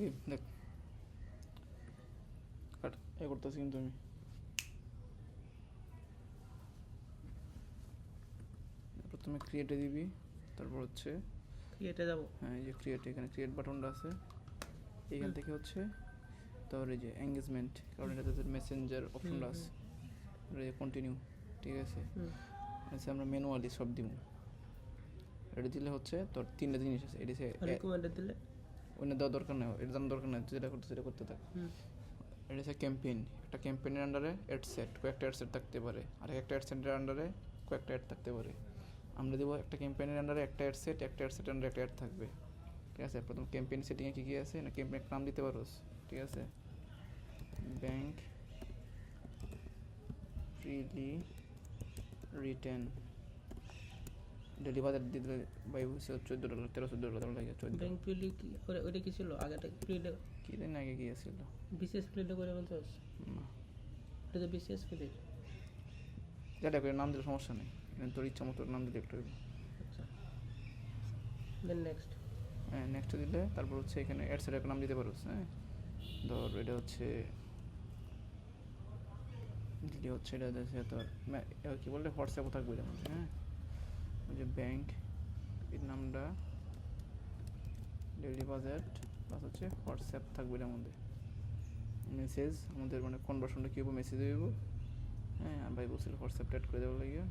দেখ কাট এ করতেছি কিন্তু আমি প্রথমে ক্রিয়েটে দিবি, তারপর হচ্ছে ক্রিয়েটে যাব। হ্যাঁ এই যে ক্রিয়েট, এখানে ক্রিয়েট বাটনটা আছে, এইখান থেকে হচ্ছে তোর এই যে এঙ্গেজমেন্ট, কারণ এটাতে তোর মেসেঞ্জার অপশনটা আছে, কন্টিনিউ, ঠিক আছে। আচ্ছা আমরা ম্যানুয়ালি সব দিব, এটা দিলে হচ্ছে তোর তিনটা জিনিস আছে, এটা রিকমেন্ডে দিলে ওইটা দেওয়ার দরকার নেই, এটা জানার দরকার নেই, যেটা করতে সেটা করতে থাক। এটা হচ্ছে ক্যাম্পেইন, একটা ক্যাম্পেইনের আন্ডারে অ্যাড সেট, কয়েকটা অ্যাড সেট থাকতে পারে, আর একটা অ্যাড সেটের আন্ডারে কয়েকটা অ্যাড থাকতে পারে। আমরা দেবো একটা ক্যাম্পেইনের আন্ডারে একটা অ্যাড সেট, একটা অ্যাড সেটের আন্ডারে একটা অ্যাড থাকবে, ঠিক আছে। প্রথম ক্যাম্পেইন সেটিংয়ে কী কী আছে না, ক্যাম্পেইন নাম দিতে পারোস, ঠিক আছে। ব্যাংক ফ্রিলি রিটার্ন ডেলি বাজার দিতে বাই $14, $13-14 লাগে, ব্যাংক ফ্রিলি কি ওটা কি ছিল আগেটা? ফ্রিলে কী দিন আগে কী আছিল বিশেষ ফ্রিলে করে বলতে পারছ? না, এটা তো বিশেষ ফ্রি। যেটা করে নাম দিলে সমস্যা নেই, তোর ইচ্ছা মতো নাম দিলে একটু। আচ্ছা, দেন নেক্সট। হ্যাঁ নেক্সট দিলে তারপর হচ্ছে এখানে অ্যাড সেট একটা নাম দিতে পারোস। হ্যাঁ ধর এটা হচ্ছে দিলে হচ্ছে এটা হচ্ছে তোর কী বললে হোয়াটসঅ্যাপও থাকবে যেমন। হ্যাঁ ওই যে ব্যাংক এর নামটা ডেইলি বাজেট প্লাস হচ্ছে হোয়াটসঅ্যাপ থাকবে এর মধ্যে। মেসেজ আমাদের মানে কনভার্সনটা কী হবে, মেসেজ হইব। হ্যাঁ ভাই বলছিল হোয়াটসঅ্যাপটা অ্যাড করে দেওয়ার লাগিয়ে,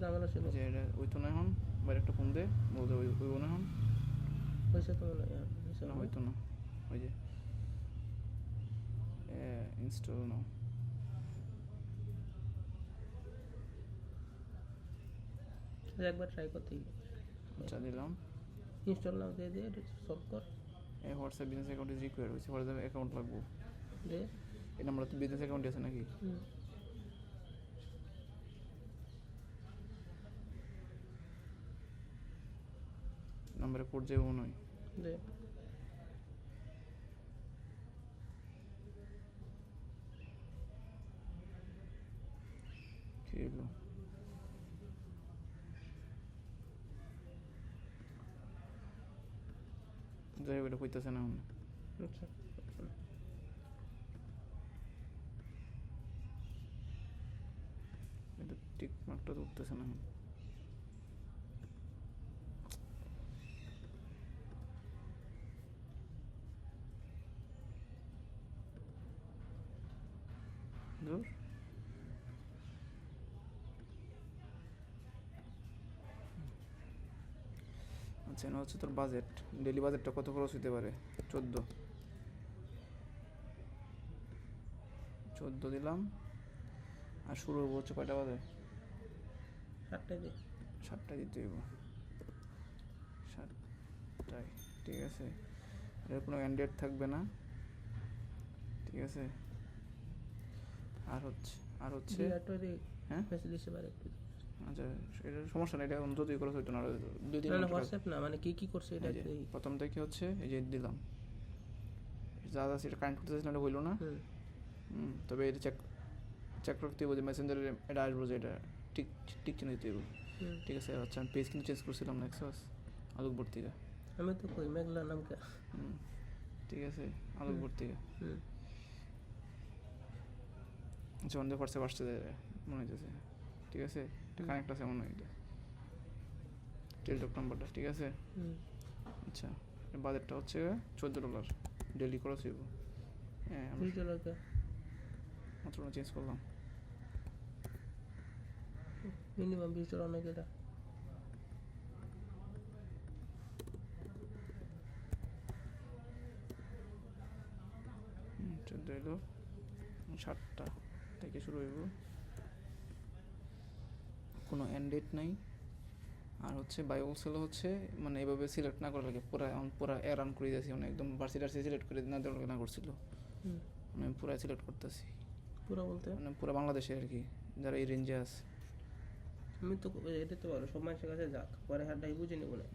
ঝামেলা ছিল যে এটা ওই তো না এখন বাইরে একটা ফোন দে বলতে ওই না এখন পয়সা তো মনে না হয়তো না, ওই যে ইনস্টল নাও, একবার ট্রাই করতে আচ্ছা দিলাম। ইনস্টল নাও দিয়ে দিয়ে সলভ কর। এই WhatsApp business account is required হয়েছে, হোয়াটসঅ্যাপ অ্যাকাউন্ট লাগবো। দে এই নাম্বার তো বিজনেস অ্যাকাউন্টে আছে নাকি? নাম্বারে কোড যাবে মনে হয়। দে কী হলো যাই হোক এটা কইতেছে না এখন, আচ্ছা এটা টিক মার্কটা তো উঠতেছে না এখন। ধুর আচ্ছা না হচ্ছে তোর বাজেট, ডেলি বাজেটটা কত খরচ হতে পারে? 14 দিলাম। আর শুরু হবো হচ্ছে কয়টা বাজে? 7টায় দে। 7টায় দিতে হইব, 7টায়, ঠিক আছে। এর কোনো অ্যান্ড্রয়েড থাকবে না, ঠিক আছে। আর হচ্ছে হ্যাঁ মেসেজ দিতে পারে একটু। আচ্ছা এটা সমস্যা নেই, এটা যতই খরচ হইতো না, 2-3 না হোয়াটসঅ্যাপ না মানে কি কি করছে এটা প্রথম থেকে হচ্ছে এই যে দিলাম যা যা সেটা কানেক্ট করতেছে না, এটা হইলো না। তবে এটা চেক রাখতে হইব যে মেসেঞ্জারে এটা আসবো, যে এটা ঠিক ঠিক চিনে দিতে হইব, ঠিক আছে। আচ্ছা আমি পেজ কিন্তু চেঞ্জ করছিলাম না এক্সাস আলোকপুর থেকে, আমি তো কই মেঘলা নাম কে, ঠিক আছে আলোকপুর থেকে। আচ্ছা আমাদের হোয়াটসঅ্যাপ আসছে মনে হইতেছে, ঠিক আছে এটা কানেক্ট আছে মনে হয়, এটা টেলটক নাম্বারটা, ঠিক আছে। আচ্ছা বাজেটটা হচ্ছে $14 ডেলি খরচ হইব। হ্যাঁ আমি মাত্র চেঞ্জ করলাম, মিনিমাম $20 অনেক। এটা 14 এলো, 7টা থেকে শুরু হইব, কোনো এন্ড ডেট নাই। আর হচ্ছে বায়ো সেল হচ্ছে মানে এভাবে সিলেক্ট না করা লাগে, পুরা রান করে দিয়েছি, মানে একদম ভার্সিটার্সি সিলেক্ট করে না দেওয়ার না করছিল, মানে আমি পুরা সিলেক্ট করতেছি, পুরো বলতে মানে পুরো বাংলাদেশে আর কি যারা এই রেঞ্জে আছে। আমি তো এটা তো ভালো, সব মানুষের কাছে যাক, পরে হারটাই বুঝে নেবো না।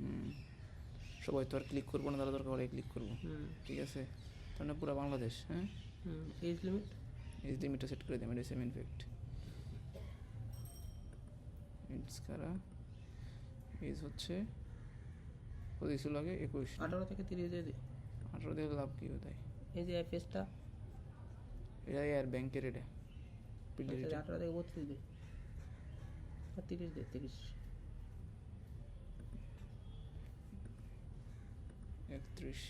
সবাই তো আর ক্লিক করবো না, তারা দরকার হলে ক্লিক করবো, ঠিক আছে। তাহলে পুরো বাংলাদেশ। হ্যাঁ এজ লিমিটটা সেট করে দিই, এটা সেম ইনফেক্ট কারা এজ হচ্ছে কত ছিল আগে 21, 18 থেকে 30 দিয়ে দিই, 18 দিয়ে লাভ কি তাই? এই যে এফএসটা এটা আর ব্যাংকের এটা পিডির 18 থেকে 32 দে, 30 দে, 30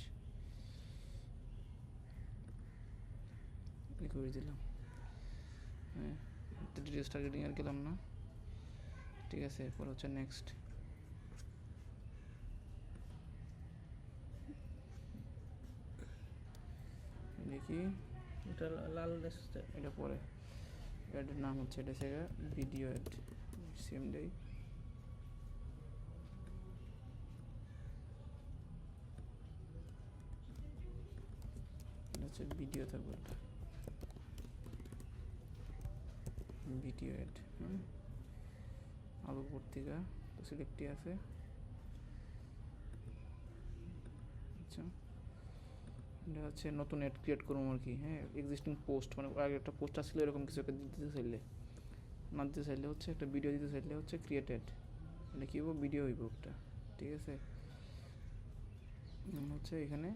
31 করে দিলাম। হ্যাঁ, ডিটেলস টার্গেটিং আর গেলাম না, ঠিক আছে। এরপর হচ্ছে নেক্সট, দেখি এটা লাল দেখতে এটা পরে অ্যাডের নাম হচ্ছে এটা সেগা ভিডিও অ্যাড, সেম ডে হচ্ছে ভিডিও থাকবে, এটা ভিডিও অ্যাড। আলোক পত্রিকা তো সিলেক্টই আছে। আচ্ছা, এটা হচ্ছে নতুন অ্যাড ক্রিয়েট করবো আর কি। হ্যাঁ, এক্সিস্টিং পোস্ট মানে আগে একটা পোস্ট আসছিল এরকম কিছু একটা দিতে চাইলে, না দিতে চাইলে হচ্ছে একটা ভিডিও দিতে চাইলে হচ্ছে ক্রিয়েটেড, মানে কী হবো ভিডিও হইব একটা, ঠিক আছে। হচ্ছে এখানে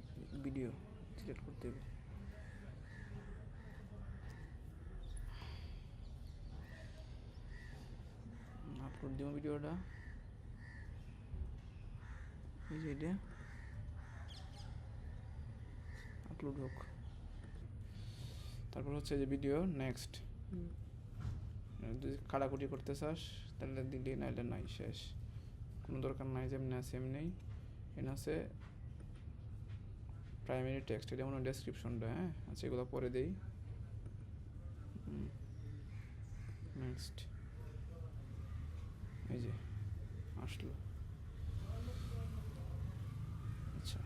ভিডিও সিলেক্ট করতে হবে। আপলোড দিব ভিডিওটা, এই যে এটা আপলোড হোক। তারপর হচ্ছে যে ভিডিও নেক্সট, যদি কাটাকুটি করতে চাস তাহলে দিলি, নাইলে নাই, শেষ, কোনো দরকার নাই। যেমনি আছে এমনি এখানে আছে প্রাইমারি টেক্সট, এটা যেমন ডেসক্রিপশনটা। হ্যাঁ, আচ্ছা, এগুলো পরে দেই। নেক্সট, এই যে আসলো। আচ্ছা,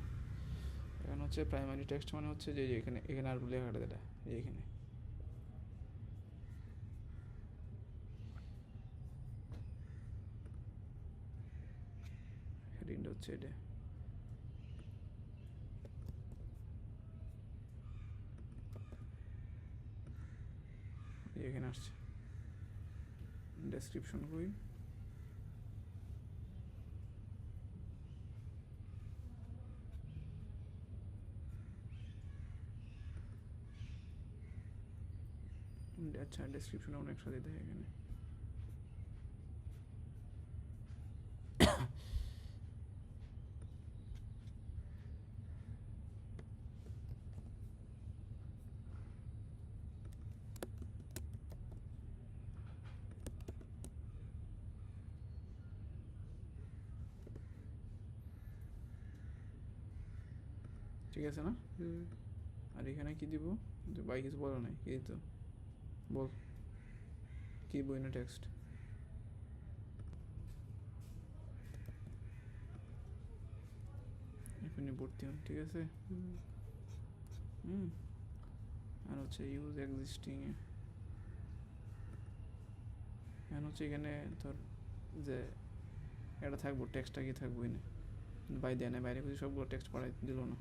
এখানে হচ্ছে প্রাইমারি টেক্সট মানে হচ্ছে যে এখানে এখানে আর লেখাটা যেটা এইখানে, হেডিংটা হচ্ছে এটা। এখানে আসছে ডেসক্রিপশন কই, আচ্ছা ডেসক্রিপশন অনেক সাথে দেয় এখানে। ঠিক আছে না? আর এখানে কি দিব? ভাই কিছু বলো নাই, কি দিত বল, কি বই না টেক্সট? এখনই ভর্তি হন, ঠিক আছে। আর হচ্ছে ইউজ এক্সিস্টিং এ এখন হচ্ছে এখানে তোর যে এটা থাকবো, টেক্সটটা কি থাকবো এনে বাই দেয় না, বাইরে খুঁজে সবগুলো টেক্সট পড়াই দিল না।